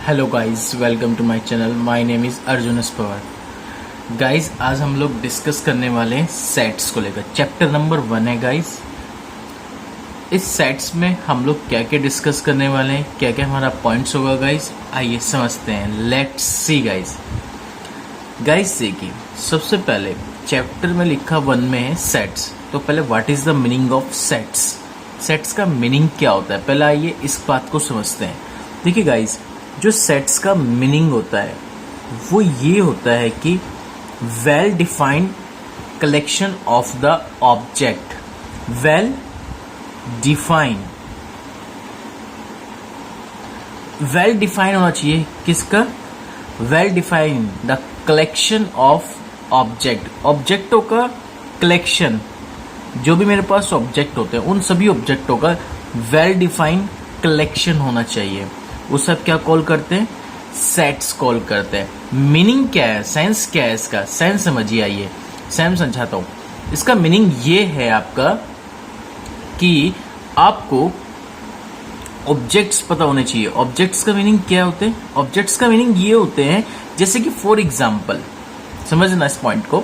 Hello guys, welcome to my channel. My name is Arjun S Pawar. Guys, आज हम लोग discuss करने वाले हैं सेट्स को लेकर। चैप्टर नंबर 1 है गाइस। इस सेट्स में हम लोग क्या क्या डिस्कस करने वाले हैं, क्या क्या हमारा पॉइंट्स होगा गाइस, आइए समझते हैं। Let's see guys. देखिए, सबसे पहले चैप्टर में लिखा 1 में है सेट्स। तो पहले what is the meaning of sets, sets का मीनिंग क्या होता है, पहले आइए इस बात को समझते हैं। देखिए गाइस, जो सेट्स का मीनिंग होता है वो ये होता है कि well defined collection of the object. Well defined होना चाहिए किसका? Well defined the collection of object. ऑब्जेक्टों का कलेक्शन, जो भी मेरे पास ऑब्जेक्ट होते हैं उन सभी ऑब्जेक्टों का वेल डिफाइंड कलेक्शन होना चाहिए। वो सब क्या कॉल करते हैं? सेट्स कॉल करते हैं। मीनिंग क्या है, सेंस क्या है इसका? सेंस समझिए, आइए सेंस समझाता हूं। इसका मीनिंग ये है आपका कि आपको ऑब्जेक्ट्स पता होने चाहिए। ऑब्जेक्ट्स का मीनिंग क्या होते हैं? ऑब्जेक्ट्स का मीनिंग ये होते हैं, जैसे कि फॉर एग्जाम्पल, समझना इस पॉइंट को।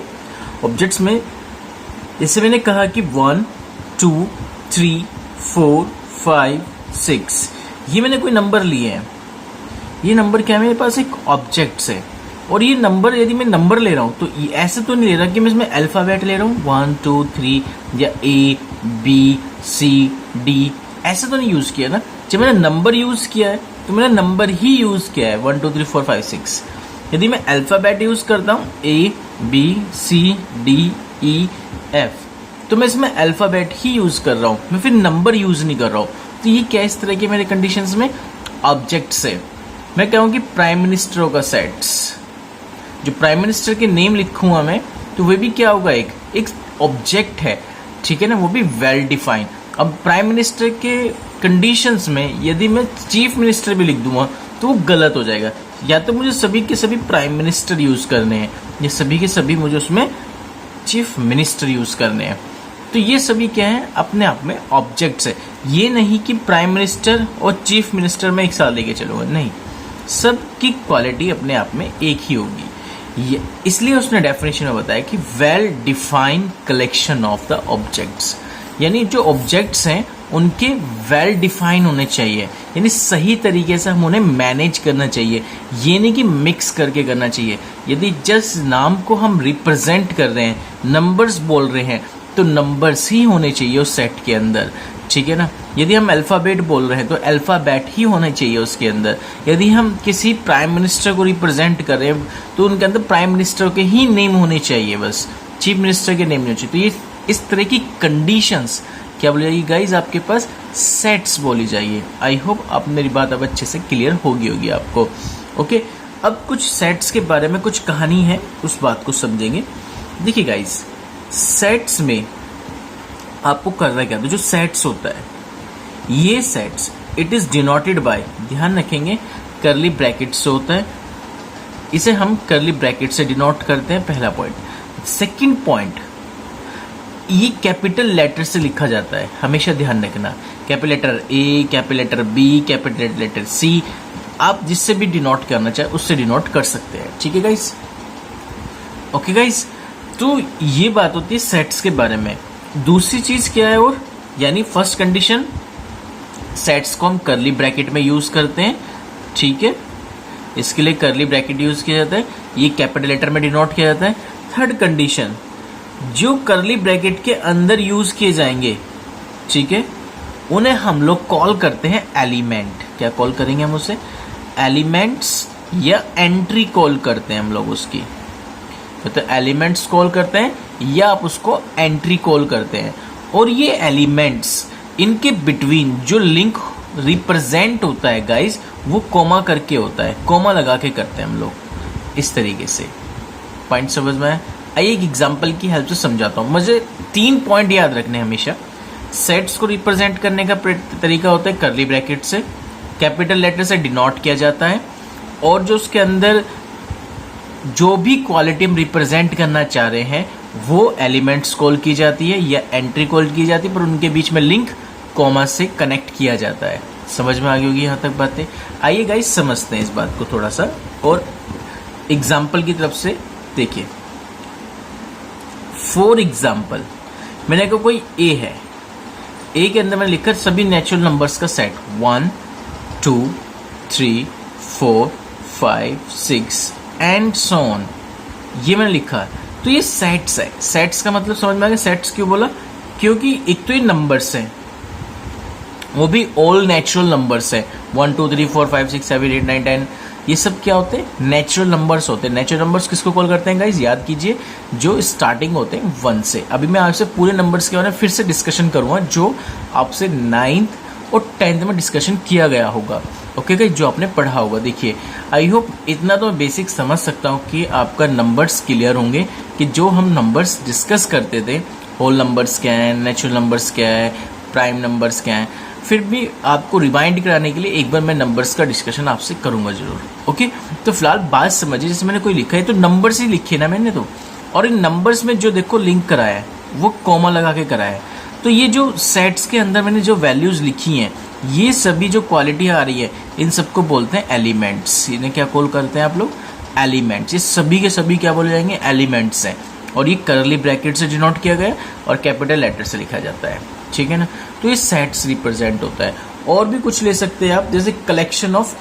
ऑब्जेक्ट्स में जैसे मैंने कहा कि 1 2 3 4 5 6, ये मैंने कोई नंबर लिए हैं। ये नंबर क्या है? मेरे पास एक ऑब्जेक्ट्स है। और ये नंबर, यदि मैं नंबर ले रहा हूं तो ऐसे तो नहीं ले रहा कि मैं इसमें अल्फाबेट ले रहा हूं 1 2 3 या A B C D, ऐसे तो नहीं यूज किया ना। जब मैंने नंबर यूज किया है तो मैंने नंबर ही यूज किया है 1 2 3 4 5 6। यदि मैं अल्फाबेट यूज करता हूं A B C D E F, तो मैं इसमें अल्फाबेट ही यूज कर रहा हूं, मैं फिर नंबर यूज नहीं कर रहा हूं। तो ये क्या इस तरह के मेरे कंडीशंस में ऑब्जेक्ट्स है। मैं कहूँ कि प्राइम मिनिस्टरों का सेट्स, जो प्राइम मिनिस्टर के नेम लिखूंगा मैं, तो वो भी क्या होगा? एक ऑब्जेक्ट है, ठीक है ना, वो भी वेल डिफाइंड। अब प्राइम मिनिस्टर के कंडीशंस में यदि मैं चीफ मिनिस्टर भी लिख दूंगा तो वो गलत हो जाएगा। या तो मुझे सभी के सभी प्राइम मिनिस्टर यूज करने हैं, या सभी के सभी मुझे उसमें चीफ मिनिस्टर यूज करने हैं। तो ये सभी क्या है? अपने आप में ऑब्जेक्ट्स है। ये नहीं कि प्राइम मिनिस्टर और चीफ मिनिस्टर में एक साथ लेके चलूंगा, नहीं, सबकी क्वालिटी अपने आप में एक ही होगी। इसलिए उसने डेफिनेशन में बताया कि well defined collection of the objects, यानी जो ऑब्जेक्ट्स हैं उनके वेल डिफाइन होने चाहिए, यानी सही तरीके से हम उन्हें मैनेज करना चाहिए। ये नहीं कि मिक्स करके करना चाहिए। यदि जस्ट नाम को हम रिप्रेजेंट कर रहे हैं, नंबर्स बोल रहे हैं, तो नंबर्स ही होने चाहिए उस सेट के अंदर, ठीक है ना। यदि हम अल्फाबेट बोल रहे हैं तो अल्फाबेट ही होने चाहिए उसके अंदर। यदि हम किसी प्राइम मिनिस्टर को रिप्रेजेंट कर रहे हैं तो उनके अंदर प्राइम मिनिस्टर के ही नेम होने चाहिए, बस चीफ मिनिस्टर के नेम नहीं होने चाहिए। तो ये इस तरह की कंडीशंस क्या बोली जाएगी गाइज? आपके पास सेट्स बोली जाइए। आई होप आप मेरी बात अब अच्छे से क्लियर होगी आपको। ओके, अब कुछ सेट्स के बारे में कुछ कहानी है, उस बात को समझेंगे। देखिए गाइज, सेट्स में आपको करना क्या? तो जो सेट्स होता है, ये sets it is denoted by, ध्यान रखेंगे, करली ब्रैकेट से होता है। इसे हम करली ब्रैकेट से डिनोट करते हैं, पहला पॉइंट। सेकंड पॉइंट, ये कैपिटल लेटर से लिखा जाता है, हमेशा ध्यान रखना। Capital letter A, capital letter B, capital letter C, आप जिससे भी डिनोट करना चाहे उससे डिनोट कर सकते हैं, ठीक है गाइस। ओके गाइस, तो ये बात होती है सेट्स के बारे में। दूसरी चीज क्या है और, यानी फर्स्ट कंडीशन, सेट्स को हम करली ब्रैकेट में यूज करते हैं, ठीक है, इसके लिए करली ब्रैकेट यूज किया जाता है, ये कैपिटल लेटर में डिनोट किया जाता है। थर्ड कंडीशन, जो करली ब्रैकेट के अंदर यूज किए जाएंगे, ठीक है, उन्हें हम लोग कॉल करते हैं एलिमेंट। क्या कॉल करेंगे हम उसे? एलिमेंट्स, या एंट्री कॉल करते हैं हम लोग उसकी। तो एलिमेंट्स कॉल करते हैं या आप उसको एंट्री कॉल करते हैं। और ये एलिमेंट्स, इनके बिटवीन जो लिंक रिप्रेजेंट होता है गाइस, वो कोमा करके होता है, कोमा लगा के करते हैं हम लोग, इस तरीके से। पॉइंट समझ में आया? आइए एक एग्जांपल की हेल्प से समझाता हूँ। मुझे 3 पॉइंट याद रखने हमेशा। सेट्स को रिप्रेजेंट करने का तरीका होता है करली ब्रैकेट से, कैपिटल लेटर से डिनोट किया जाता है, और जो उसके अंदर जो भी क्वालिटी हम रिप्रेजेंट करना चाह रहे हैं वो एलिमेंट्स कॉल की जाती है या एंट्री कॉल की जाती है, पर उनके बीच में लिंक कॉमा से कनेक्ट किया जाता है। समझ में आ गई होगी यहाँ तक बातें। आइए गाइस समझते हैं इस बात को थोड़ा सा और एग्जाम्पल की तरफ से देखिए। फॉर एग्जाम्पल मैंने कहा कोई ए है, ए के अंदर मैंने लिखा सभी नेचुरल नंबर्स का सेट 1 2 3 4 5 6 एंड सो ऑन, ये मैंने लिखा। तो ये सेट्स है। सेट्स का मतलब समझ में आ गया। सेट्स क्यों बोला? क्योंकि एक तो ये नंबर्स हैं, वो भी ऑल नेचुरल नंबर्स है। 1 2 3 4 5 6 7 8 9 10, ये सब क्या होते हैं? नेचुरल नंबर्स होते हैं। नेचुरल नंबर्स किसको कॉल करते हैं गाइज? याद कीजिए, जो स्टार्टिंग होते हैं 1 से। अभी मैं आपसे पूरे नंबर्स के बारे में फिर से डिस्कशन करूंगा, जो आपसे 9th और 10th में डिस्कशन किया गया होगा। ओके गाइज, जो आपने पढ़ा होगा। देखिए, आई होप इतना तो मैं बेसिक समझ सकता हूँ कि आपका नंबर्स क्लियर होंगे कि जो हम नंबर्स डिस्कस करते थे, होल नंबर्स क्या है, नेचुरल नंबर्स क्या है, प्राइम नंबर्स क्या है। फिर भी आपको रिमाइंड कराने के लिए एक बार मैं नंबर्स का डिस्कशन आपसे करूंगा जरूर। ओके, तो फिलहाल बात समझिए। जैसे मैंने कोई लिखा है तो नंबर्स ही लिखे ना मैंने तो, और इन नंबर्स में जो देखो लिंक कराया है वो कॉमा लगा के कराया है। तो ये जो सेट्स के अंदर मैंने जो वैल्यूज लिखी हैं, ये सभी जो क्वालिटी आ रही है, इन सबको बोलते हैं एलिमेंट्स। इन्हें क्या कॉल करते हैं आप लोग? एलिमेंट्स। ये सभी के सभी क्या बोले जाएंगे? एलिमेंट्स हैं। और ये करली ब्रैकेट से डिनोट किया गया और कैपिटल लेटर से लिखा जाता है, ठीक है ना। तो ये सेट्स रिप्रेजेंट होता है। और भी कुछ ले सकते हैं आप, जैसे कलेक्शन ऑफ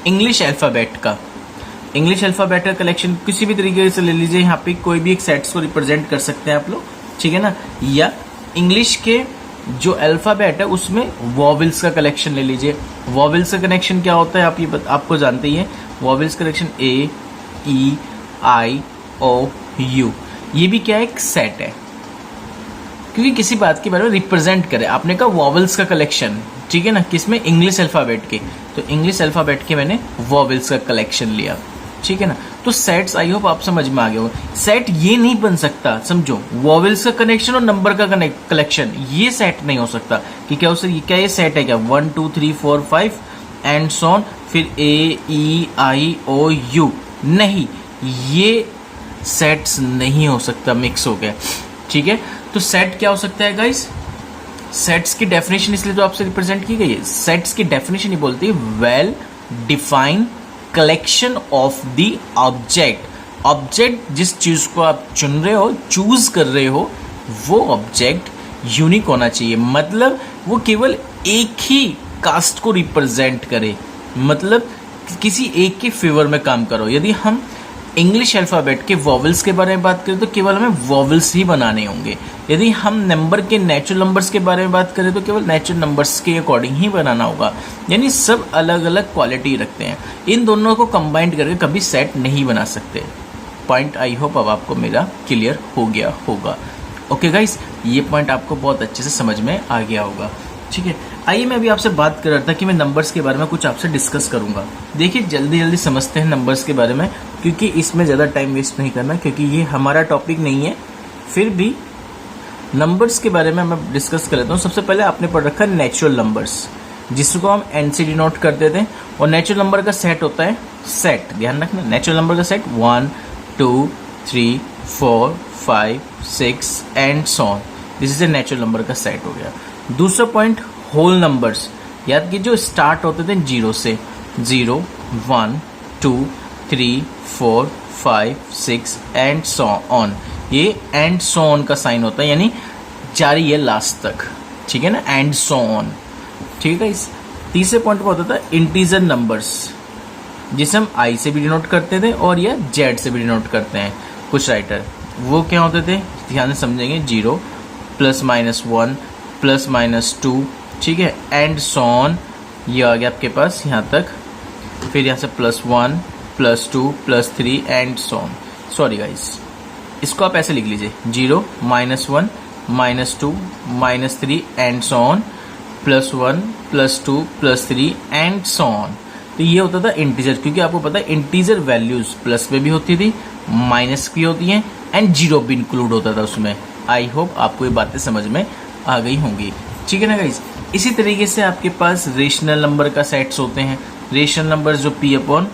इंग्लिश अल्फाबेट का। इंग्लिश अल्फाबेट का कलेक्शन किसी भी तरीके से ले लीजिए, यहाँ पे कोई भी एक सेट्स को रिप्रेजेंट कर सकते हैं आप लोग, ठीक है ना। या इंग्लिश के जो अल्फाबेट है उसमें वॉवेल्स का कलेक्शन ले लीजिए। वॉवेल्स का कनेक्शन क्या होता है आपको जानते ही हैं। Vowels collection A, E, I, O, U, ये भी क्या है? एक सेट है, क्योंकि किसी बात के बारे में रिप्रेजेंट करे। आपने कहा वॉवेल्स का कलेक्शन, ठीक है ना, किसमें? इंग्लिश अल्फाबेट के। तो इंग्लिश अल्फाबेट के मैंने वॉवेल्स का कलेक्शन लिया, ठीक है ना। तो सेट्स आई होप आप समझ में आ गए हो। सेट ये नहीं बन सकता, समझो, वॉवेल्स का कनेक्शन और नंबर का कलेक्शन, ये सेट नहीं हो सकता। कि क्या उसे क्या ये सेट है क्या? 1 2 3 4 5 एंड सो ऑन, फिर ए, ई, आई, ओ, यू, नहीं, ये सेट्स नहीं हो सकता, मिक्स हो गया, ठीक है। तो सेट क्या हो सकता है गाइस? सेट्स की डेफिनेशन इसलिए तो आपसे रिप्रेजेंट की गई है। सेट्स की डेफिनेशन ही बोलती है well defined collection of the object. Object जिस चीज को आप चुन रहे हो, चूज कर रहे हो, वो ऑब्जेक्ट यूनिक होना चाहिए। मतलब वो केवल एक ही कास्ट को रिप्रेजेंट करे, मतलब किसी एक के फेवर में काम करो। यदि हम इंग्लिश अल्फाबेट के वॉवेल्स के बारे में बात करें तो केवल हमें वॉवेल्स ही बनाने होंगे। यदि हम नंबर के नेचुरल नंबर्स के बारे में बात करें तो केवल नेचुरल नंबर्स के अकॉर्डिंग ही बनाना होगा। यानी सब अलग अलग क्वालिटी रखते हैं, इन दोनों को कंबाइंड करके कभी सेट नहीं बना सकते। पॉइंट आई होप अब आपको मेरा क्लियर हो गया होगा। ओके गाइस, ये पॉइंट आपको बहुत अच्छे से समझ में आ गया होगा, ठीक है। आइए मैं अभी आपसे बात कर रहा था कि मैं नंबर्स के बारे में कुछ आपसे डिस्कस करूंगा। देखिए, जल्दी जल्दी समझते हैं नंबर्स के बारे में, क्योंकि इसमें ज़्यादा टाइम वेस्ट नहीं करना, क्योंकि ये हमारा टॉपिक नहीं है। फिर भी नंबर्स के बारे में मैं डिस्कस कर लेता हूँ। सबसे पहले आपने पढ़ रखा है नेचुरल नंबर्स, जिसको हम एन से डिनोट करते थे। और नेचुरल नंबर का सेट होता है सेट, ध्यान रखना, नेचुरल नंबर का set 1 2 3 4 5 6 and so on, this is a natural number का सेट हो गया। दूसरा पॉइंट, होल नंबर्स। याद कीजिए, जो स्टार्ट होते थे 0 से, 0 1 2 3 4 5 6 एंड सो ऑन, ये एंड सो ऑन का साइन होता है, यानी जारी है लास्ट तक, ठीक है ना, एंड सो ऑन, ठीक है। इस तीसरे पॉइंट पर होता था इंटीजर नंबर्स, जिसे हम आई से भी डिनोट करते थे और या जेड से भी डिनोट करते हैं कुछ राइटर। वो क्या होते थे, ध्यान से समझेंगे, 0 +-1 +-2, ठीक है, एंड सो ऑन, ये आ गया आपके पास यहाँ तक। फिर यहाँ से +1 +2 +3 and so on. Sorry guys, इसको आप ऐसे लिख लीजिए, 0 -1 -2 -3 and so on, +1 +2 +3 and so on. तो ये होता था इंटीजर, क्योंकि आपको पता है इंटीजर वैल्यूज प्लस में भी होती थी, माइनस भी होती हैं, एंड जीरो भी इंक्लूड होता था उसमें। आई होप आपको ये बातें समझ में आ गई होंगी, ठीक है ना गाइज। इसी तरीके से आपके पास रेशनल नंबर का सेट्स होते हैं। रेशनल नंबर जो P/Q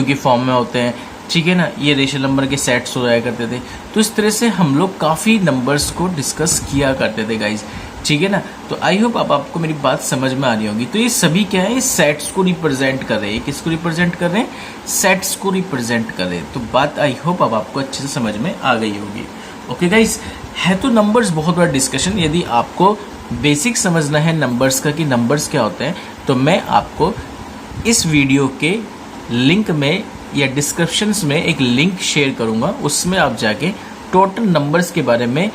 की फॉर्म में होते हैं, ठीक है ना, ये रेशनल नंबर के सेट्स हो जाया करते थे। तो इस तरह से हम लोग काफ़ी नंबर्स को डिस्कस किया करते थे गाइज, ठीक है ना। तो आई होप अब आपको मेरी बात समझ में आ रही होगी। तो ये सभी क्या है, सेट्स को रिप्रेजेंट कर रहे हैं। किसको रिप्रेजेंट कर रहे हैं, सेट्स को रिप्रेजेंट कर रहे हैं। तो बात आई होप अब आपको अच्छे से समझ में आ गई होगी। ओके गाइस, है तो नंबर्स बहुत बड़ा डिस्कशन। यदि आपको बेसिक समझना है नंबर्स का कि नंबर्स क्या होते हैं, तो मैं आपको इस वीडियो के लिंक में या डिस्क्रिप्शंस में एक लिंक शेयर करूंगा, उसमें आप जाके टोटल नंबर्स के बारे में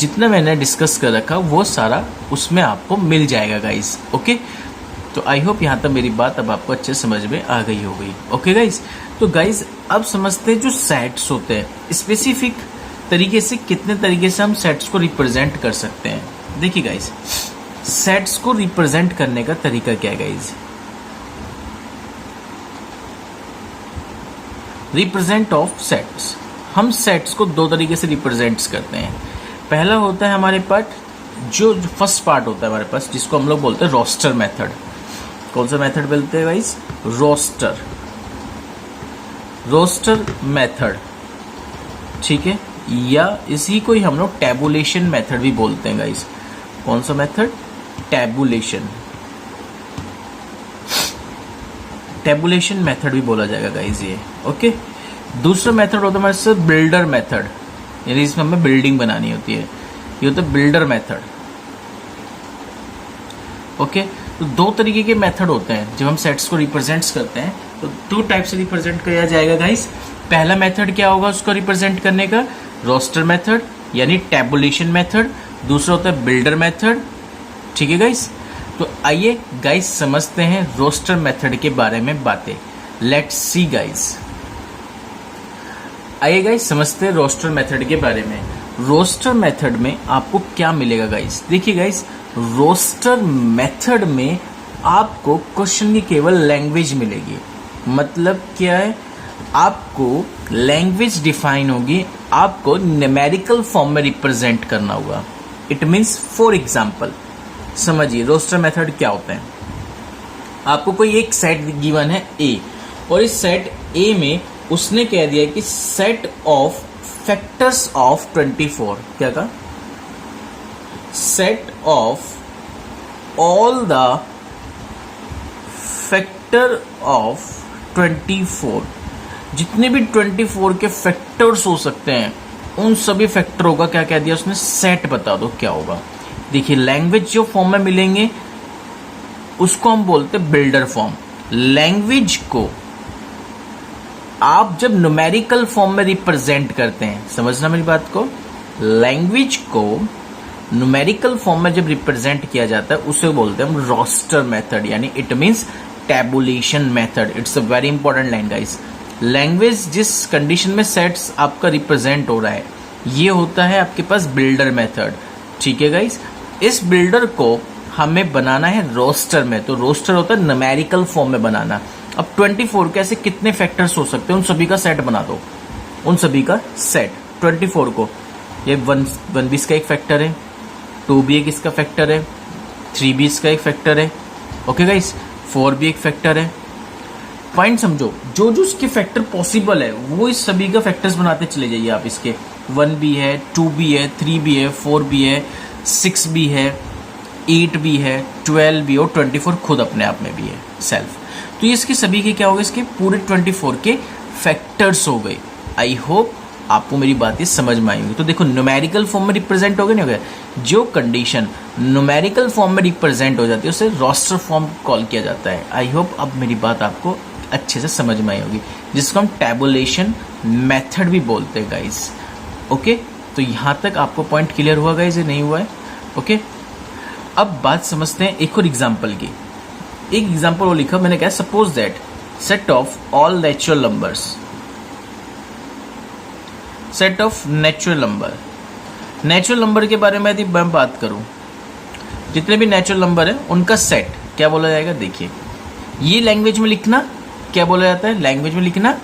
जितना मैंने डिस्कस कर रखा वो सारा उसमें आपको मिल जाएगा गाइस। ओके, तो आई होप यहाँ तक मेरी बात अब आपको अच्छे समझ में आ गई होगी। ओके गाइस, तो गाइस अब समझते हैं जो सेट्स होते हैं स्पेसिफिक तरीके से, कितने तरीके से हम सेट्स को रिप्रेजेंट कर सकते हैं। देखिए गाइस, सेट्स को रिप्रेजेंट करने का तरीका क्या है गाइस। रिप्रेजेंट ऑफ सेट्स, हम सेट्स को दो तरीके से रिप्रेजेंट करते हैं। पहला होता है हमारे पास जो फर्स्ट पार्ट होता है हमारे पास, जिसको हम लोग बोलते हैं रोस्टर मेथड। कौन सा मेथड बोलते हैं गाइस, रोस्टर, रोस्टर मेथड, ठीक है। या इसी को ही हम लोग टैबुलेशन मेथड भी बोलते हैं गाइस। कौन सा मेथड, टैबुलेशन, टैबुलेशन मेथड भी बोला जाएगा गाइस ये। ओके, दूसरा मेथड होता है हमारे साथ बिल्डर मेथड, यानी इसमें हमें बिल्डिंग बनानी होती है, ये होता है बिल्डर मेथड। ओके, तो दो तरीके के मेथड होते हैं जब हम सेट्स को रिप्रेजेंट करते हैं। तो दो टाइप से रिप्रेजेंट किया जाएगा गाइस। पहला मेथड क्या होगा उसको रिप्रेजेंट करने का, रोस्टर मेथड यानी टैबुलेशन मेथड। दूसरा होता है बिल्डर मेथड, ठीक है गाइस। तो आइए गाइस समझते हैं रोस्टर मेथड के बारे में बातें। लेट्स सी गाइस, आइए गाइस समझते हैं रोस्टर मेथड के बारे में। रोस्टर मेथड में आपको क्या मिलेगा गाइस, देखिए गाइस, रोस्टर मेथड में आपको क्वेश्चन की केवल लैंग्वेज मिलेगी। मतलब क्या है, आपको लैंग्वेज डिफाइन होगी, आपको न्यूमेरिकल फॉर्म में रिप्रेजेंट करना होगा। इट मीन्स फॉर एग्जाम्पल, समझिए रोस्टर मेथड क्या होता है। आपको कोई एक सेट गिवन है ए, और इस सेट ए में उसने कह दिया कि सेट ऑफ फैक्टर्स ऑफ 24, क्या कहा, set of all the factor of 24, जितने भी 24 के फैक्टर्स हो सकते हैं उन सभी फैक्टरों का क्या कह दिया उसने, सेट बता दो क्या होगा। देखिए लैंग्वेज जो फॉर्म में मिलेंगे उसको हम बोलते हैं बिल्डर फॉर्म। लैंग्वेज को आप जब न्यूमेरिकल फॉर्म में रिप्रेजेंट करते हैं, समझना मेरी बात को, लैंग्वेज को न्यूमेरिकल फॉर्म में जब रिप्रेजेंट किया जाता है उसे बोलते हैं हम रोस्टर मेथड, यानी it means tabulation method. It's a very important line guys. Language जिस कंडीशन में सेट्स आपका रिप्रेजेंट हो रहा है ये होता है आपके पास बिल्डर मेथड, ठीक है गाइस। इस बिल्डर को हमें बनाना है रोस्टर में, तो रोस्टर होता है न्यूमेरिकल फॉर्म में बनाना। अब 24 के ऐसे कितने फैक्टर्स हो सकते हैं, उन सभी का सेट बना दो, उन सभी का सेट 24 को। ये 1 भी इसका एक फैक्टर है, 2 भी एक इसका फैक्टर है, 3 भी इसका एक फैक्टर है, ओके गाइस, 4 भी एक फैक्टर है। पॉइंट समझो, जो जो इसके फैक्टर पॉसिबल है वो इस सभी का फैक्टर्स बनाते चले जाइए आप। इसके 1 भी है, 2 भी है, 3 भी है, 4 भी है, 6 भी है, 8 भी है, 12 भी और 24 खुद अपने आप में भी है सेल्फ। तो ये इसके सभी के क्या हो गए, इसके पूरे 24 के फैक्टर्स हो गए। आई होप आपको मेरी बातें समझ में आई होंगी। तो देखो न्यूमेरिकल फॉर्म में रिप्रेजेंट हो गए, नहीं हो गया, जो कंडीशन न्यूमेरिकल फॉर्म में रिप्रेजेंट हो जाती है उसे रोस्टर फॉर्म कॉल किया जाता है। आई होप अब मेरी बात आपको अच्छे से समझ में आई होगी, जिसको हम टैबुलेशन मेथड भी बोलते हैं गाइस। ओके, तो यहाँ तक आपको पॉइंट क्लियर हुआ गाइस, ये नहीं हुआ है? ओके, अब बात समझते हैं एक और एग्जाम्पल की। एक एग्जाम्पल वो लिखा मैंने, क्या, suppose that set of all natural numbers, set of natural number. Natural number के बारे में यदि मैं बात करूं, जितने भी नेचुरल नंबर है उनका सेट क्या बोला जाएगा, देखिए ये लैंग्वेज में लिखना क्या बोला जाता है, लैंग्वेज में लिखना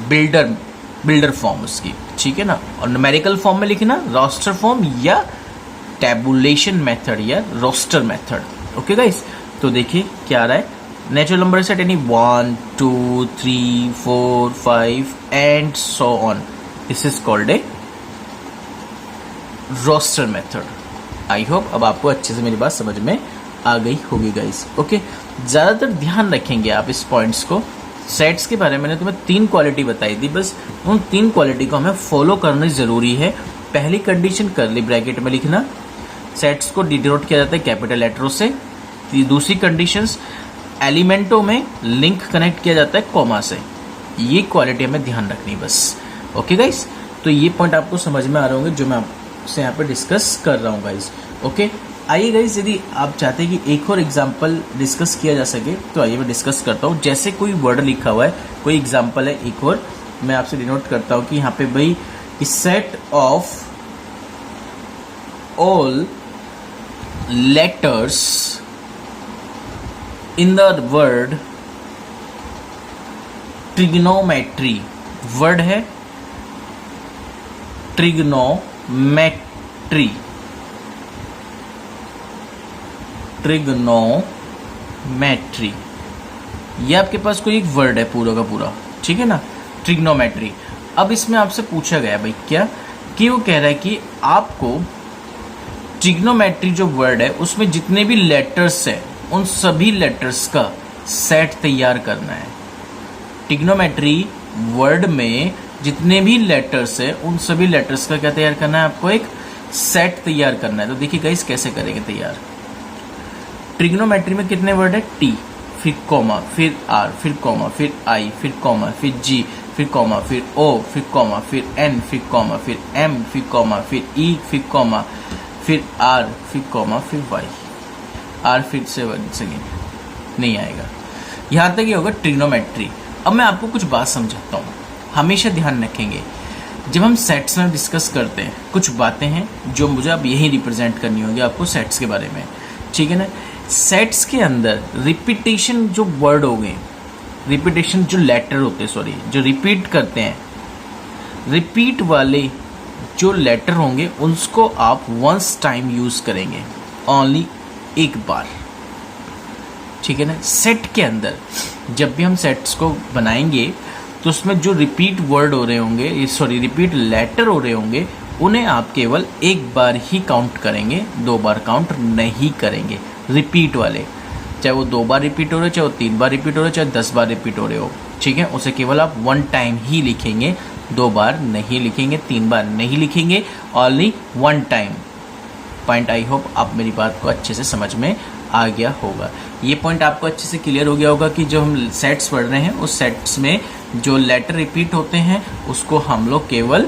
बिल्डर फॉर्म उसकी, ठीक है ना, और न्यूमेरिकल फॉर्म में लिखना रोस्टर फॉर्म या टैबुलेशन मेथड या रोस्टर मेथड। ओके गाइस, तो देखिए क्या आ रहा है, नेचुरल नंबर सेट यानी 1 2 3 4 5 and so on, this is called a roster method. I hope अब आपको अच्छे से मेरी बात समझ में आ गई होगी गाइस। ओके, ज़्यादातर ध्यान रखेंगे आप इस पॉइंट्स को। सेट्स के बारे में मैंने तुम्हें 3 क्वालिटी बताई थी, बस उन 3 क्वालिटी को हमें फॉलो करना ज़रूरी है। पहली कंडीशन कर्ली ब्रैकेट में लिखना, सेट्स को डिनोट किया जाता है कैपिटल लेटरों से। दूसरी कंडीशंस, एलिमेंटों में लिंक कनेक्ट किया जाता है कॉमा से। ये क्वालिटी हमें ध्यान रखनी बस। ओके गाइस, तो ये पॉइंट आपको समझ में आ रहे होंगे जो मैं आपसे यहाँ पे डिस्कस कर रहा हूँ गाइस। ओके, आइए गाइस, यदि आप चाहते हैं कि एक और एग्जांपल डिस्कस किया जा सके तो आइए मैं डिस्कस करता हूँ। जैसे कोई वर्ड लिखा हुआ है, कोई एग्जांपल है, एक और मैं आपसे डिनोट करता हूँ कि यहाँ पे भाई set of all letters in the word trigonometry. Word है ट्रिग्नोमेट्री, ट्रिग्नोमेट्री। ये आपके पास कोई एक वर्ड है पूरा का पूरा, ठीक है ना, ट्रिग्नोमेट्री। अब इसमें आपसे पूछा गया भाई क्या, कि वो कह रहा है कि आपको ट्रिग्नोमेट्री जो वर्ड है उसमें जितने भी लेटर्स हैं उन सभी लेटर्स का सेट तैयार करना है। ट्रिग्नोमेट्री वर्ड में जितने भी लेटर्स हैं उन सभी लेटर्स का क्या तैयार करना है, आपको एक सेट तैयार करना है। तो देखिए गाइस कैसे करेंगे तैयार। ट्रिग्नोमेट्री में कितने वर्ड है, टी, फिर कॉमा, फिर आर, फिर कॉमा, फिर आई, फिर कॉमा, फिर जी, फिर कॉमा, फिर ओ, फिर कॉमा, फिर एन, फिर कॉमा, फिर एम, फिर कॉमा, फिर ई, फिर कॉमा, फिर आर, फिर कॉमा, फिर वाई। आर फिर से वन सेकेंड नहीं आएगा। यहाँ तक ये होगा ट्रिग्नोमेट्री। अब मैं आपको कुछ बात समझाता हूँ, हमेशा ध्यान रखेंगे जब हम सेट्स में डिस्कस करते हैं कुछ बातें हैं जो मुझे अब यही रिप्रेजेंट करनी होगी आपको सेट्स के बारे में, ठीक है ना। सेट्स के अंदर रिपीटेशन जो वर्ड हो गए, रिपीटेशन जो लेटर होते हैं, सॉरी, जो रिपीट करते हैं, रिपीट वाले जो लेटर होंगे उसको आप वंस टाइम यूज करेंगे, ओनली एक बार, ठीक है ना। सेट के अंदर जब भी हम सेट्स को बनाएंगे तो उसमें जो रिपीट वर्ड हो रहे होंगे, सॉरी रिपीट लेटर हो रहे होंगे, उन्हें आप केवल एक बार ही काउंट करेंगे, 2 बार काउंट नहीं करेंगे। रिपीट वाले, चाहे वो 2 बार रिपीट हो रहे हो, चाहे वो 3 बार रिपीट हो रहे हो, चाहे 10 बार रिपीट हो रहे हो, ठीक है, उसे केवल आप 1 टाइम ही लिखेंगे, 2 बार नहीं लिखेंगे, 3 बार नहीं लिखेंगे, only 1 time. Point I hope आप मेरी बात को अच्छे से समझ में आ गया होगा। ये पॉइंट आपको अच्छे से क्लियर हो गया होगा कि जो हम सेट्स पढ़ रहे हैं उस सेट्स में जो लेटर रिपीट होते हैं उसको हम लोग केवल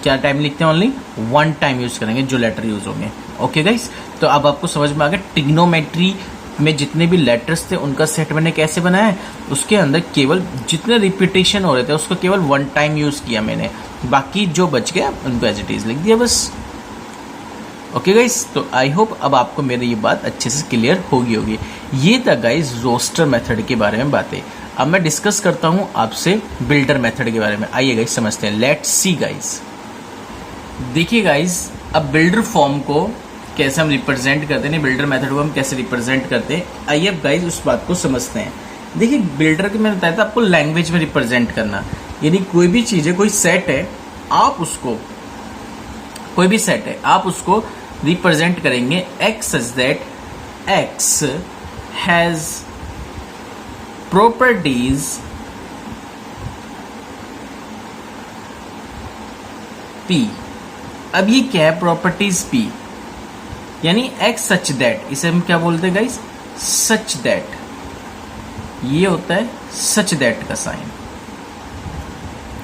क्या टाइम लिखते हैं, ओनली 1 टाइम यूज करेंगे जो लेटर यूज होंगे। ओके गाइस, तो अब आपको समझ में आ गया ट्रिग्नोमेट्री में जितने भी लेटर्स थे उनका सेट मैंने कैसे बनाया है। उसके अंदर केवल जितने रिपीटेशन हो रहे थे उसको केवल 1 टाइम यूज किया मैंने, बाकी जो बच गया उनको एज इट इज लिख दिया बस। ओके गाइस, तो आई होप अब आपको मेरी ये बात अच्छे से क्लियर होगी। ये था गाइस रोस्टर मेथड के बारे में बातें। अब मैं डिस्कस करता हूँ आपसे बिल्डर मेथड के बारे में। आइए गाइस समझते हैं, लेट्स सी गाइस। देखिए गाइस, अब बिल्डर फॉर्म को कैसे हम रिप्रेजेंट करते हैं, बिल्डर मेथड को हम कैसे रिप्रेजेंट करते हैं, आइए अब गाइस उस बात को समझते हैं। देखिए बिल्डर के मैंने बताया था आपको लैंग्वेज में रिप्रेजेंट करना, यानी कोई भी चीज़ है, कोई सेट है, आप उसको, कोई भी सेट है, आप उसको रिप्रेजेंट करेंगे x such that x has properties p। अब ये क्या है प्रॉपर्टीज p, यानी x सच दैट, इसे हम क्या बोलते हैं गाइस, सच दैट। ये होता है सच दैट का साइन,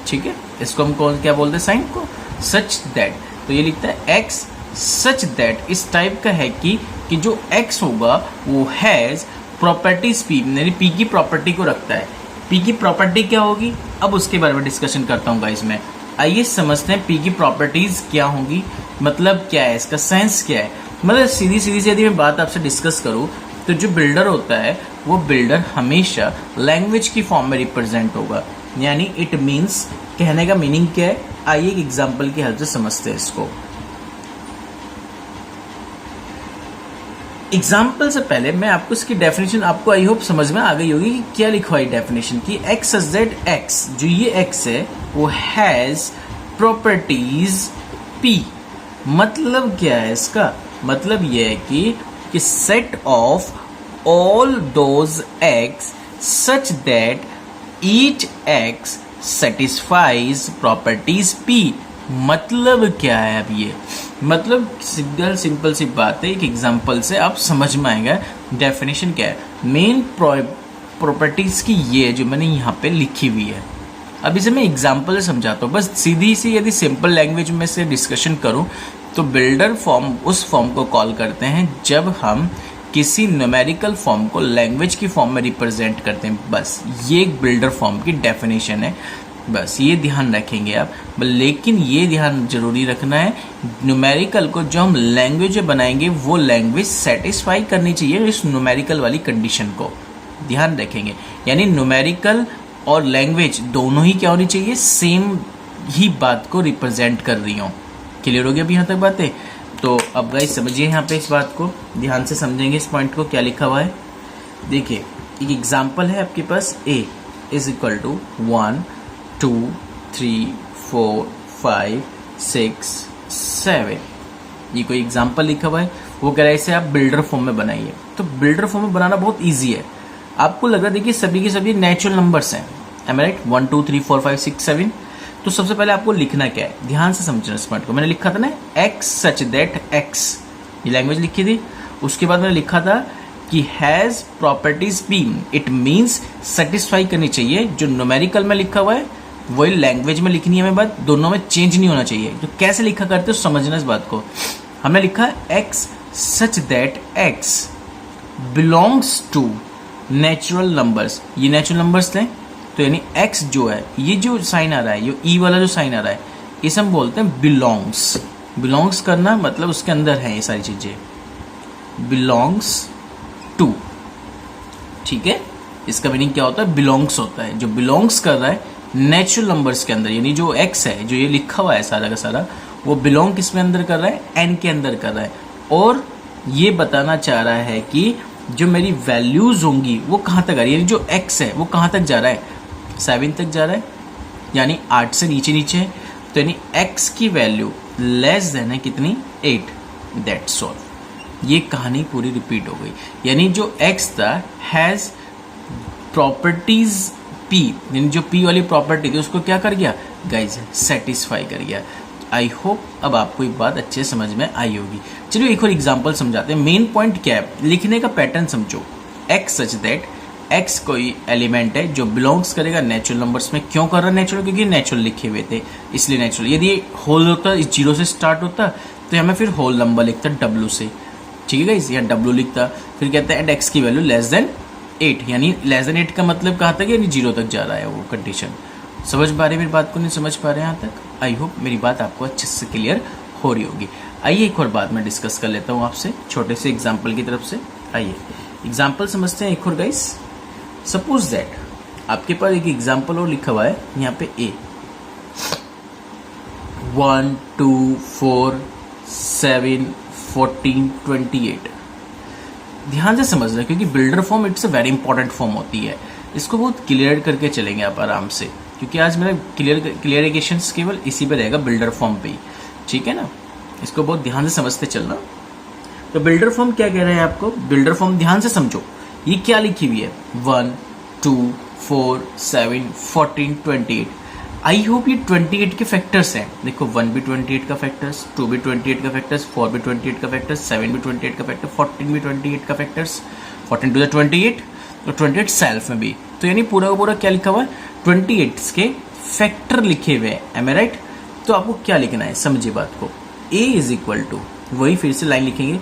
ठीक है, इसको हम कौन क्या बोलते हैं, साइन को सच दैट। तो ये लिखता है x सच दैट, इस टाइप का है कि जो x होगा वो हैज प्रॉपर्टीज p, यानी p की प्रॉपर्टी को रखता है। p की प्रॉपर्टी क्या होगी, अब उसके बारे में डिस्कशन करता हूँ गाइस मैं। आइए समझते हैं p की प्रॉपर्टीज क्या होंगी, मतलब क्या है, इसका सेंस क्या है। मतलब सीधी सीधी से यदि मैं बात आपसे डिस्कस करूँ तो जो बिल्डर होता है वो बिल्डर हमेशा लैंग्वेज की फॉर्म में रिप्रेजेंट होगा, यानी इट मीन्स, कहने का मीनिंग क्या है, आइए एक एग्जाम्पल की हेल्प से समझते हैं इसको। एग्जाम्पल से पहले मैं आपको इसकी डेफिनेशन, आपको आई होप समझ में आ गई होगी कि क्या लिखा है डेफिनेशन की। एक्स सच दैट एक्स, जो ये एक्स है वो हैज प्रॉपर्टीज पी। मतलब क्या है इसका, मतलब ये है कि set of all those x such that each x satisfies properties P. मतलब क्या है अब ये, मतलब सिंपल सी बात है, एक एग्जांपल से आप समझ में आएगा डेफिनेशन क्या है। मेन प्रॉपर्टीज की ये जो मैंने यहाँ पे लिखी हुई है, अब इसे मैं एग्जांपल से समझाता हूँ। बस सीधी सी यदि सिंपल लैंग्वेज में से डिस्कशन करूँ तो बिल्डर फॉर्म उस फॉर्म को कॉल करते हैं जब हम किसी न्यूमेरिकल फॉर्म को लैंग्वेज की फॉर्म में रिप्रेजेंट करते हैं। बस ये एक बिल्डर फॉर्म की डेफिनेशन है, बस ये ध्यान रखेंगे आप। लेकिन ये ध्यान जरूरी रखना है, न्यूमेरिकल को जो हम लैंग्वेज में बनाएंगे वो लैंग्वेज सेटिस्फाई करनी चाहिए इस न्यूमेरिकल वाली कंडीशन को, ध्यान रखेंगे। यानी न्यूमेरिकल और लैंग्वेज दोनों ही क्या होनी चाहिए, सेम ही बात को रिप्रेजेंट कर रही हो। क्लियर हो गया अभी यहाँ तक बातें? तो अब गाइस समझिए यहाँ पे इस बात को, ध्यान से समझेंगे इस पॉइंट को, क्या लिखा हुआ है। देखिए एक एग्जांपल है आपके पास, a इज इक्वल टू 1 2 3 4 5 6 7, ये कोई एग्जांपल लिखा हुआ है। वो कह रहा है इसे आप बिल्डर फॉर्म में बनाइए। तो बिल्डर फॉर्म में बनाना बहुत ईजी है। आपको लग रहा है देखिए सभी के सभी नेचुरल नंबर्स हैं, एम आई राइट, 1 2 3 4 5 6 7। तो सबसे पहले आपको लिखना क्या है, ध्यान से समझना इस पॉइंट को। मैंने लिखा था ना एक्स सच दैट एक्स, ये लैंग्वेज लिखी थी। उसके बाद मैंने लिखा था कि has properties P, it means satisfy करनी चाहिए। जो न्यूमेरिकल में लिखा हुआ है वही लैंग्वेज में लिखनी है हमें, बात दोनों में चेंज नहीं होना चाहिए। तो कैसे लिखा करते हो समझना इस बात को। हमने लिखा x such that x belongs to natural numbers, ये नेचुरल नंबर्स थे। तो यानी x जो है, ये जो साइन आ रहा है, ये ई वाला जो साइन आ रहा है, इसे हम बोलते हैं बिलोंग्स। बिलोंग्स करना मतलब उसके अंदर है ये सारी चीजें, बिलोंग्स टू, ठीक है। इसका मीनिंग क्या होता है, बिलोंग्स होता है। जो बिलोंग्स कर रहा है नेचुरल नंबर्स के अंदर, यानी जो x है, जो ये लिखा हुआ है सारा का सारा, वो बिलोंग किस में अंदर कर रहा है, n के अंदर कर रहा है। और ये बताना चाह रहा है कि जो मेरी वैल्यूज होंगी वो कहाँ तक आ रही है, यानी जो x है वो कहाँ तक जा रहा है, 7 तक जा रहा है, यानी 8 से नीचे नीचे है। तो यानी x की वैल्यू लेस देन है कितनी, 8, दैट्स ऑल। ये कहानी पूरी रिपीट हो गई। यानी जो x था हैज प्रॉपर्टीज p, यानी जो p वाली प्रॉपर्टी थी उसको क्या कर गया गाइज, सेटिस्फाई कर गया। आई होप अब आपको एक बात अच्छे समझ में आई होगी। चलिए एक और एग्जांपल समझाते हैं। मेन पॉइंट क्या है, लिखने का पैटर्न समझो। x सच दैट x कोई एलिमेंट है जो बिलोंग्स करेगा नेचुरल नंबर्स में। क्यों कर रहा है नेचुरल, क्योंकि नेचुरल लिखे हुए थे इसलिए नेचुरल। यदि ये होल होता, इस 0 से स्टार्ट होता तो हमें फिर होल नंबर लिखता w से, ठीक है गाइस, यहाँ w लिखता। फिर कहता है एंड x की वैल्यू लेस देन 8, यानी लेस देन 8 का मतलब कहाँ तक, यानी 0 तक जा रहा है वो कंडीशन। समझ पा रहे मेरी बात को, नहीं समझ पा रहे यहाँ तक? आई होप मेरी बात आपको अच्छे से क्लियर हो रही होगी। आइए एक और बात मैं डिस्कस कर लेता हूँ आपसे छोटे से एग्जाम्पल की तरफ से। आइए एग्जाम्पल समझते हैं एक और गाइस। सपोज दैट आपके पास एक एग्जाम्पल और लिखा हुआ है यहाँ पे a 1 2 4 7 14 28। ध्यान से समझना क्योंकि builder form it's a very important form होती है। इसको बहुत क्लियर करके चलेंगे आप आराम से, क्योंकि आज मेरा क्लियरिफिकेशन केवल इसी पे रहेगा, बिल्डर फॉर्म पे ही, ठीक है ना। इसको बहुत ध्यान से समझते चलना। तो बिल्डर फॉर्म क्या कह रहे हैं आपको, बिल्डर फॉर्म ध्यान से समझो। ये क्या लिखी हुई है, 1 2 4 7 14 28। आई होप ये 28 के फैक्टर्स हैं। देखो 1 भी 28 का फैक्टर्स, 2 भी 28 का फैक्टर्स, 4 भी 28 का फैक्टर्स, 7 भी 28 का फैक्टर, 14 भी 28 का फैक्टर्स, 14 टू द 28 और 28 सेल्फ में भी। तो यानी पूरा का पूरा क्या लिखा हुआ है, 28 के फैक्टर लिखे हुए हैं, एम आई राइट। तो आपको क्या लिखना है, समझिए बात को। a इज इक्वल टू, वही फिर से लाइन लिखेंगे,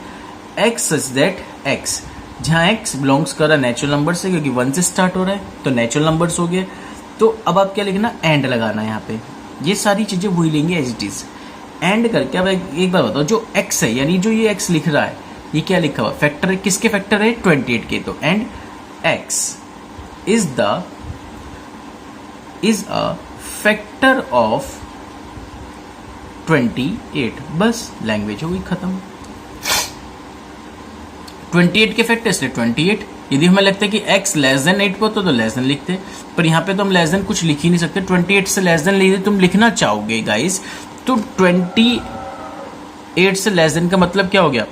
x सच दैट x, जहाँ x बिलोंग्स कर रहा है नेचुरल नंबर से, क्योंकि 1 से स्टार्ट हो रहा है तो नेचुरल नंबर्स हो गए। तो अब आप क्या लिखना, एंड लगाना है यहाँ पे। ये सारी चीजें वही लेंगे एज इट इज, एंड करके। अब एक बार बताओ, जो x है यानी जो ये x लिख रहा है, ये क्या लिखा हुआ फैक्टर है, किसके फैक्टर है, 28 के। तो and x is a factor of 28। बस लैंग्वेज हो गई खत्म। 28 के फैक्टर इसलिए 28। यदि हमें लगता है कि x लेस देन 8 पर तो लेस देन लिखते, पर यहाँ पे तो हम लेस देन कुछ लिख ही नहीं सकते। 28 से लेस देन लिखते तुम लिखना चाहोगे गाइस, तो 28 से लेस देन का मतलब क्या हो गया,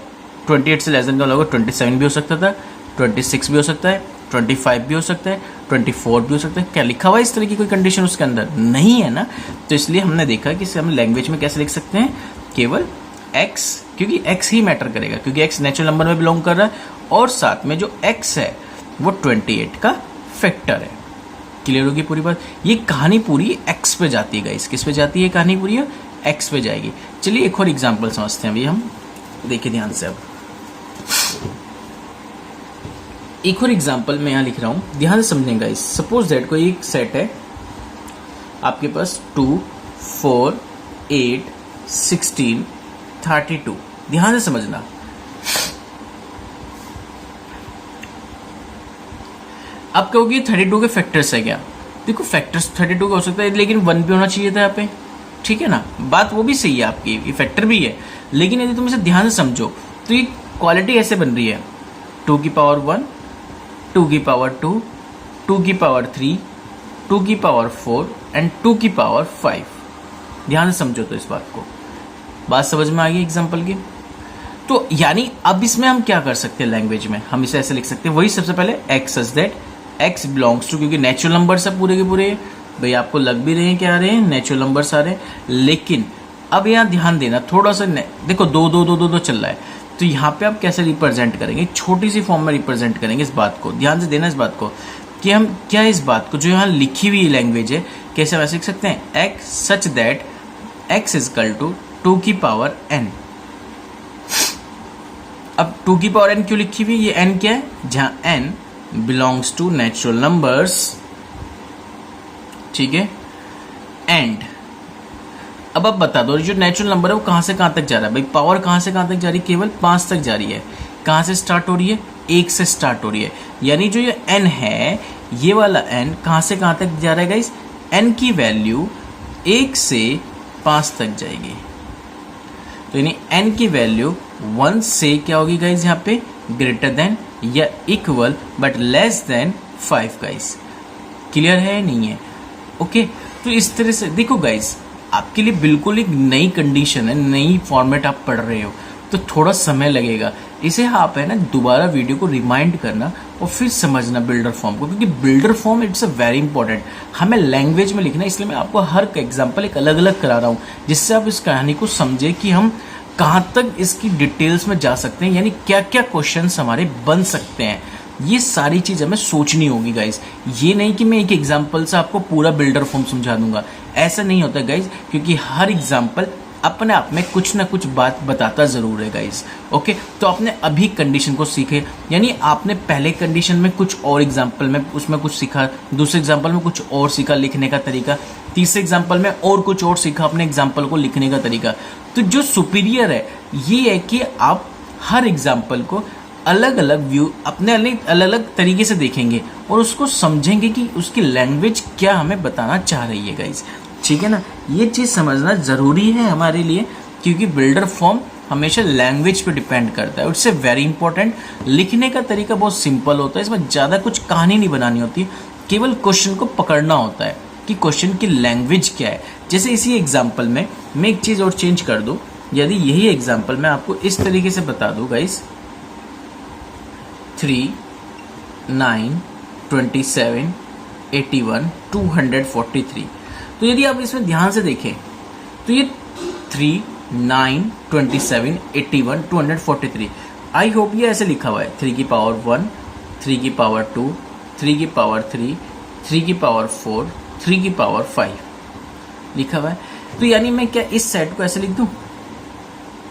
28 से लेस देन का होगा 27 भी हो सकता था, 26 भी हो सकता है, 25 भी हो सकता है, 24 भी हो सकता है। क्या लिखा हुआ है इस तरह की कोई कंडीशन उसके अंदर? नहीं है ना। तो इसलिए हमने देखा कि इसे हम लैंग्वेज में कैसे लिख सकते हैं, केवल x, क्योंकि x ही मैटर करेगा, क्योंकि x नेचुरल नंबर में बिलोंग कर रहा है और साथ में जो x है वो 28 का फैक्टर है। क्लियर होगी पूरी बात? ये कहानी पूरी x पे जाती है गाइस। किस पे जाती है कहानी पूरी? x पे जाएगी। चलिए एक और एग्जांपल समझते हैं अभी हम, देखिए ध्यान से। अब एक और एग्जांपल मैं यहाँ लिख रहा हूँ, ध्यान से समझें गाइस। सपोज दैट कोई एक सेट है आपके पास 2, 4, 8, 16, 32। ध्यान से समझना। अब कहोगे 32 के फैक्टर्स है क्या? देखो फैक्टर्स 32 का हो सकता है, लेकिन 1 भी होना चाहिए था यहाँ पे, ठीक है ना। बात वो भी सही है आपकी, ये फैक्टर भी है, लेकिन यदि तुम इसे ध्यान से समझो तो ये क्वालिटी ऐसे बन रही है 2 की पावर 1, 2 की पावर 2, 2 की पावर 3, 2 की पावर 4 एंड 2 की पावर 5। ध्यान से समझो तो इस बात को, बात समझ में आ गई एग्जाम्पल की? तो यानी अब इसमें हम क्या कर सकते हैं लैंग्वेज में, हम इसे ऐसे लिख सकते हैं, वही सबसे पहले x such that x belongs to, क्योंकि नेचुरल नंबर्स है पूरे के पूरे, भाई आपको लग भी रहे हैं क्या आ रहे हैं, नेचुरल नंबर्स आ रहे हैं। लेकिन अब यहाँ ध्यान देना थोड़ा सा, देखो 2 2 2 2 2 चल रहा है, तो यहाँ पे आप कैसे रिप्रेजेंट करेंगे, छोटी सी फॉर्म में रिप्रेजेंट करेंगे इस बात को। ध्यान से देना इस बात को कि हम क्या इस बात को जो यहाँ लिखी हुई लैंग्वेज है कैसे वैसे लिख सकते हैं, x such that x is equal to 2 की पावर n। अब 2 की पावर n क्यों लिखी हुई? ये n क्या है? जहां n belongs to natural numbers, ठीक है। एंड अब आप बता दो जो नेचुरल नंबर है वो कहां से कहां तक जा रहा है? भाई पावर कहां से कहां तक जा रही है? केवल 5 तक जा रही है। कहां से स्टार्ट हो रही है? 1 से स्टार्ट हो रही है। यानी जो ये n है, ये वाला n कहां से कहां तक जा रहा है गाइस? n की वैल्यू 1 से 5 तक जाएगी। तो यानी n की वैल्यू 1 से क्या होगी गाइस? यहाँ पे ग्रेटर देन या equal but less than 5 guys. Clear है नहीं है? ओके, तो इस तरह से देखो गाइस, आपके लिए बिल्कुल एक नई कंडीशन है, नई फॉर्मेट आप पढ़ रहे हो, तो थोड़ा समय लगेगा। इसे आप है ना दोबारा वीडियो को रिमाइंड करना और फिर समझना बिल्डर फॉर्म को, क्योंकि builder form it's a very important. हमें लैंग्वेज में लिखना, इसलिए मैं आपको हर एग्जांपल एक अलग अलग करा रहा हूँ, जिससे आप इस कहानी को समझे कि हम कहाँ तक इसकी डिटेल्स में जा सकते हैं, यानी क्या क्या क्वेश्चंस हमारे बन सकते हैं। ये सारी चीज हमें सोचनी होगी गाइस। ये नहीं कि मैं एक एग्जांपल से आपको पूरा बिल्डर फॉर्म समझा दूंगा, ऐसा नहीं होता गाइस, क्योंकि हर एग्जांपल अपने आप में कुछ ना कुछ बात बताता जरूर है गाइस। ओके, तो आपने अभी कंडीशन को सीखे, यानी आपने पहले कंडीशन में कुछ और एग्जांपल में उसमें कुछ सीखा, दूसरे एग्जांपल में कुछ और सीखा लिखने का तरीका, तीसरे एग्जांपल में और कुछ और सीखा अपने एग्जांपल को लिखने का तरीका। तो जो सुपीरियर है ये है कि आप हर एग्जांपल को अलग अलग व्यू, अपने अलग अलग तरीके से देखेंगे और उसको समझेंगे कि उसकी लैंग्वेज क्या हमें बताना चाह रही है गाइस। ठीक है ना, ये चीज समझना जरूरी है हमारे लिए, क्योंकि बिल्डर फॉर्म हमेशा लैंग्वेज पे डिपेंड करता है। It's a very important. लिखने का तरीका बहुत सिंपल होता है, इसमें ज्यादा कुछ कहानी नहीं बनानी होती, केवल क्वेश्चन को पकड़ना होता है कि क्वेश्चन की लैंग्वेज क्या है। जैसे इसी एग्जाम्पल में मैं एक चीज और चेंज कर दूं, यदि यही एग्जाम्पल मैं आपको इस तरीके से बता दूं गाइस, 3, 9, 27, 81, 243, तो यदि आप इसमें ध्यान से देखें तो ये 3, 9, 27, 81, 243, आई होप ये ऐसे लिखा हुआ है 3 की पावर 1, 3 की पावर 2, 3 की पावर 3, 3 की पावर 4, 3 की पावर 5 लिखा हुआ है। तो यानी मैं क्या इस सेट को ऐसे लिख दूं,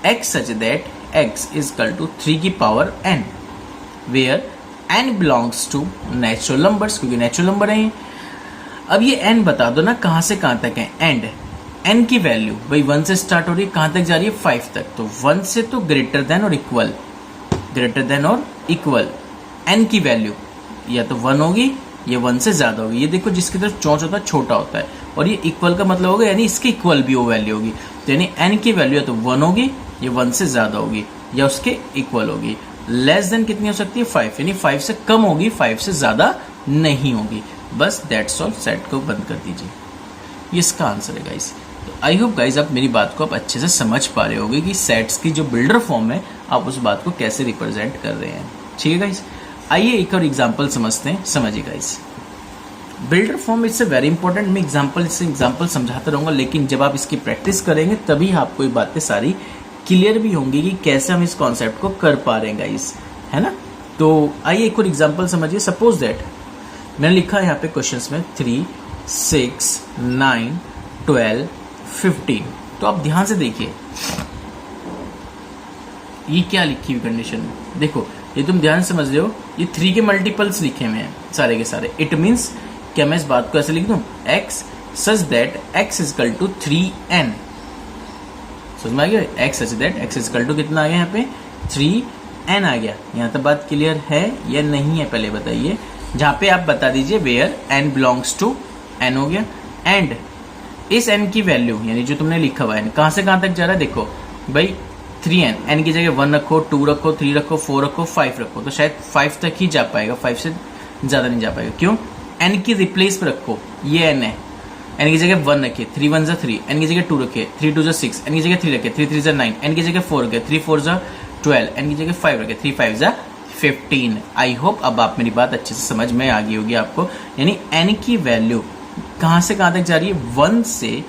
x such that x is equal to 3 की power n, where n belongs to natural numbers, क्योंकि नेचुरल नंबर है। अब ये n बता दो ना कहां से कहां तक है। एंड n की वैल्यू भाई 1 से स्टार्ट हो रही है, कहां तक जा रही है? 5 तक। तो 1 से तो ग्रेटर देन और इक्वल, ग्रेटर देन और इक्वल n की वैल्यू या तो 1 होगी या 1 से ज्यादा होगी। ये देखो जिसकी तरफ चौंच होता है छोटा होता है, और ये इक्वल का मतलब होगा यानी इसके इक्वल भी वो वैल्यू होगी। तो यानी n की वैल्यू या तो 1 होगी या 1 से ज्यादा होगी या उसके इक्वल होगी। लेस देन कितनी हो सकती है? 5, यानी 5 से कम होगी, 5 से ज्यादा नहीं होगी। बस दैट्स ऑल। सेट को बंद कर दीजिए, ये इसका आंसर है गाइस। तो आई होप गाइज आप मेरी बात को आप अच्छे से समझ पा रहे होगे कि सेट्स की जो बिल्डर फॉर्म है आप उस बात को कैसे रिप्रेजेंट कर रहे हैं। ठीक है गाइज, आइए एक और एग्जाम्पल समझते हैं। समझिए guys, builder form it's very important. मैं एग्जाम्पल समझाता रहूंगा, लेकिन जब आप इसकी प्रैक्टिस करेंगे तभी आपको ये बातें सारी क्लियर भी होंगी कि कैसे हम इस कॉन्सेप्ट को कर पा रहे हैं गाइज, है ना। तो आइए एक और एग्जाम्पल समझिए। सपोज दैट मैंने लिखा है यहाँ पे क्वेश्चंस में 3, 6, 9, 12, 15। तो आप ध्यान से देखिए ये क्या लिखी हुई कंडीशन है। देखो ये तुम ध्यान से समझ रहे हो, ये 3 के मल्टीपल्स लिखे हुए हैं सारे के सारे। इट मीन्स क्या मैं इस बात को ऐसे लिख दूं, x such that x is equal to 3n। समझ में आ गया, x such that x is equal to कितना आ गया यहाँ पे 3n आ गया। यहाँ तक बात क्लियर है या नहीं है पहले बताइए। जहां पे आप बता दीजिए where n belongs to n हो गया। एंड इस n की वैल्यू यानी जो तुमने लिखा हुआ है कहां से कहां तक जा रहा है। देखो भाई 3n, n की जगह 1 रखो, 2 रखो, 3 रखो, 4 रखो, 5 रखो, तो शायद 5 तक ही जा पाएगा, 5 से ज्यादा नहीं जा पाएगा। क्यों, n की रिप्लेस पे रखो, ये n है, n की जगह 1 रखिए, 3 1 जा 3, n की जगह 2 रखिए, 3 2 जा 6, n की जगह 3 रखिए, 3 3 जा 9, n की जगह 4 रखिए, 3 4 जा 12, n की जगह 5 रखिए, 3 5 जा 15। आई होप अब आप मेरी बात अच्छे से समझ में आ गई होगी आपको। यानी n की वैल्यू कहां से कहां तक जा रही है, 1 से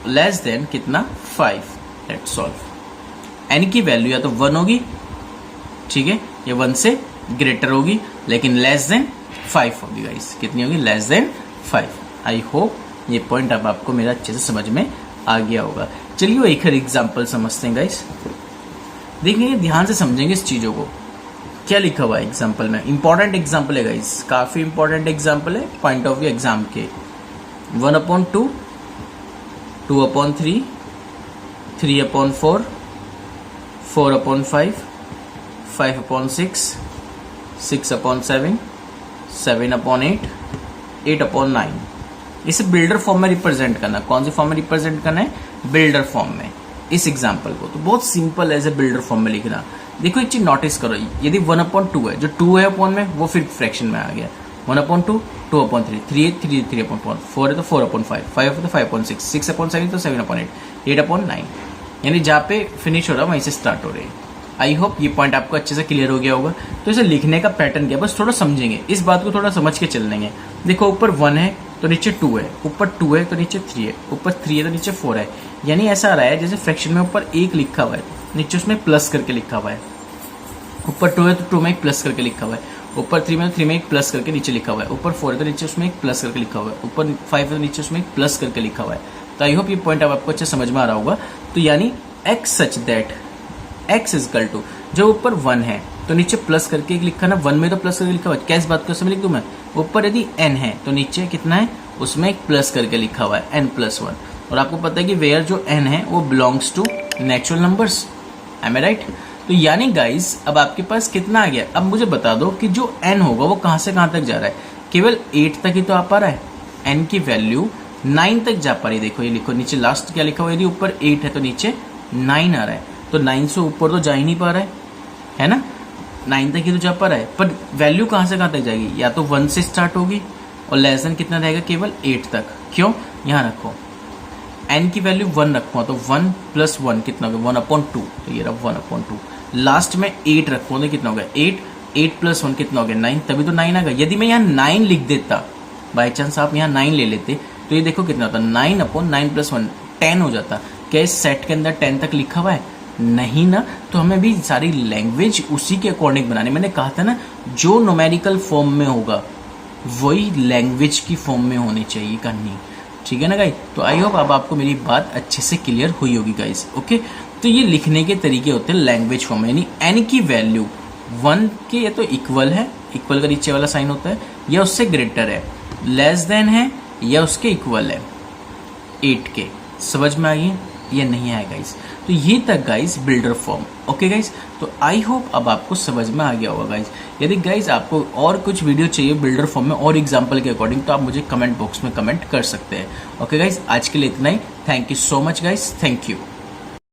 लेस देन कितना 5। Let's solve. n की वैल्यू या तो 1 होगी, ठीक है, या 1 से ग्रेटर होगी, लेकिन लेस देन 5 होगी गाइस। कितनी होगी, लेस देन 5। आई होप ये पॉइंट अब आपको मेरा अच्छे से समझ में आ गया होगा। चलिए एक और एग्जांपल समझते हैं गाइस। देखिए ध्यान से समझेंगे इस चीजों को, क्या लिखा हुआ है एग्जांपल में। इंपॉर्टेंट एग्जांपल है गाइस, काफी इंपॉर्टेंट एग्जांपल है पॉइंट ऑफ व्यू एग्जाम के। 1/2, 2/3, 3/4, 4/5, 5/6, 6/7, 7/8, 8/9। इसे बिल्डर फॉर्म में रिप्रेजेंट करना। कौन से फॉर्म में रिप्रेजेंट करना है, बिल्डर फॉर्म में इस एग्जाम्पल को। तो बहुत सिंपल है इसे बिल्डर फॉर्म में लिखना। देखो एक चीज नोटिस करो, यदि 1/2 है, जो 2 है अपॉन में वो फिर फ्रैक्शन में आ गया। 1/2, 2/3, 3 है 3/4, 4 है तो 4/5, 5 है तो 5/6, 6/7 तो 7/8, 8/9। यानी जहाँ पे फिनिश हो रहा है वहीं से स्टार्ट हो रही है। आई होप ये पॉइंट आपको अच्छे से क्लियर हो गया होगा। तो इसे लिखने का पैटर्न क्या, बस थोड़ा समझेंगे, इस बात को थोड़ा समझ के चल लेंगे। देखो ऊपर 1 है तो नीचे 2 है, ऊपर 2 है तो नीचे 3 है, ऊपर 3 है तो नीचे 4 है। यानी ऐसा आ रहा है जैसे फ्रैक्शन में ऊपर 1 लिखा हुआ है, नीचे उसमें प्लस करके लिखा हुआ है। ऊपर 2 है तो 2 में एक प्लस करके लिखा हुआ है, ऊपर 3 में तो 3 में एक प्लस करके नीचे लिखा हुआ है, ऊपर 4 है तो नीचे उसमें एक प्लस करके लिखा हुआ है, ऊपर 5 है तो नीचे उसमें एक प्लस करके लिखा हुआ है। तो आई होप ये पॉइंट अब आपको अच्छे समझ में आ रहा होगा। तो यानी x such that x is equal to, जो ऊपर 1 है तो नीचे प्लस करके एक लिखा ना, 1 में तो प्लस करके लिखा हुआ है। क्या इस बात को लिख दूं मैं, ऊपर यदि n है तो नीचे कितना है, उसमें एक प्लस करके लिखा हुआ है n+1। और आपको पता है कि वेयर जो n है वो belongs to natural numbers. Am I right. तो यानी गाइस अब आपके पास कितना आ गया, अब मुझे बता दो कि जो n होगा वो कहां से कहां तक जा रहा है। केवल 8 तक ही तो आ पा रहा है, n की वैल्यू 9 तक जा पा रही है। देखो ये लिखो नीचे लास्ट क्या लिखा हुआ है, यदि ऊपर 8 है तो नीचे 9 आ रहा है, तो 9 से ऊपर तो जा ही नहीं पा रहा है ना, 9 तक ही तो जा पा रहा है। पर वैल्यू कहां से कहां तक जाएगी, या तो 1 से स्टार्ट होगी और लेस देन कितना रहेगा, केवल 8 तक। क्यों, यहां रखो n की वैल्यू 1 रखूंगा तो 1 + 1 कितना होगा, 1/2। तो ये रहा 1/2। लास्ट में 8 रखूंगा तो कितना होगा, 8 + 1 कितना हो गया, 9। तभी तो 9 आ गया। यदि मैं यहाँ 9 लिख देता, बाई चांस आप यहाँ 9 ले लेते, तो ये देखो कितना होता, 9/9 + 1 10 हो जाता। क्या इस सेट के अंदर 10 तक लिखा हुआ है, नहीं ना। तो हमें भी सारी लैंग्वेज उसी के अकॉर्डिंग बनानी। मैंने कहा था ना, जो न्यूमेरिकल फॉर्म में होगा वही लैंग्वेज की फॉर्म में होनी चाहिए करनी, ठीक है ना गाइस। तो आई होप अब आपको मेरी बात अच्छे से क्लियर हुई होगी गाइस। ओके, तो ये लिखने के तरीके होते हैं लैंग्वेज फॉर्म में। यानी n की वैल्यू 1 के या तो इक्वल है, इक्वल का नीचे वाला साइन होता है, या उससे ग्रेटर है, लेस देन है, या उसके इक्वल है 8 के। समझ में आ गई या नहीं आया गाइस। तो ये तक guys builder form. Okay guys, तो आई होप अब आपको समझ में आ गया होगा गाइस। यदि गाइस आपको और कुछ वीडियो चाहिए बिल्डर फॉर्म में और एग्जांपल के अकॉर्डिंग, तो आप मुझे कमेंट बॉक्स में कमेंट कर सकते हैं। ओके गाइस, आज के लिए इतना ही। Thank you so much guys, thank you.